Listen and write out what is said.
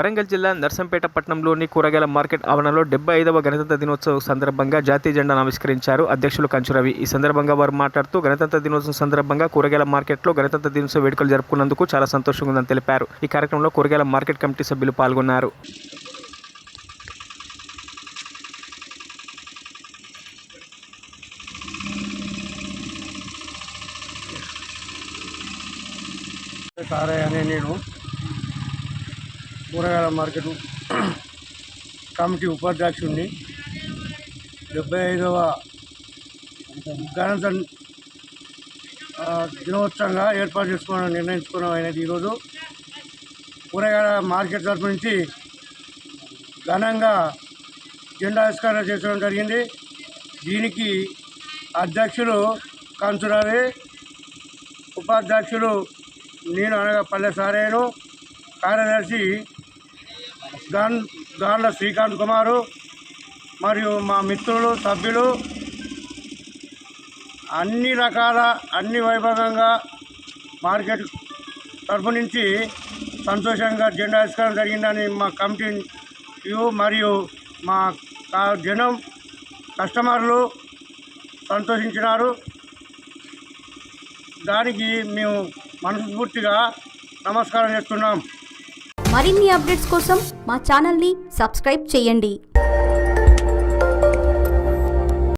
వరంగల్ జిల్లా నర్సంపేట పట్టణంలోని కూరగాయల మార్కెట్ ఆవరణలో 75వ గణతంత్ర దినోత్సవం సందర్భంగా జాతీయ జెండాను ఆవిష్కరించారు అధ్యక్షులు కంచురవి. ఈ సందర్భంగా వారు మాట్లాడుతూ గణతంత్ర దినోత్సవం సందర్భంగా కూరగాయల మార్కెట్లో గణతంత్ర దినోత్సవ వేడుకలు జరుపుకున్నందుకు చాలా సంతోషంగా ఉందని తెలిపారు. ఈ కార్యక్రమంలో కూరగాయల మార్కెట్ కమిటీ సభ్యులు పాల్గొన్నారు. నేను కూరగాయల మార్కెట్ కమిటీ ఉపాధ్యక్షుడిని. 75వ గణతంత్ర దినోత్సవంగా ఏర్పాటు నిర్ణయించుకున్నాం అనేది ఈరోజు కూరగాయల మార్కెట్ తరఫు నుంచి ఘనంగా జెండా ఆవిష్కరణ చేయడం జరిగింది. దీనికి అధ్యక్షులు కంచురవి, ఉపాధ్యక్షులు నేను అనగా పల్లె సారేను, కార్యదర్శి గార్ల శ్రీకాంత్ కుమారు మరియు మా మిత్రులు సభ్యులు అన్ని వైభవంగా మార్కెట్ తరఫు నుంచి సంతోషంగా జెండా ఆవిష్కరణ జరిగిందని మా కమిటీ మరియు మా జనం కస్టమర్లు సంతోషించినారు. దానికి మేము మనస్ఫూర్తిగా నమస్కారం చేస్తున్నాం. మరిన్ని అప్డేట్స్ కోసం మా ఛానల్ని సబ్స్క్రైబ్ చేయండి.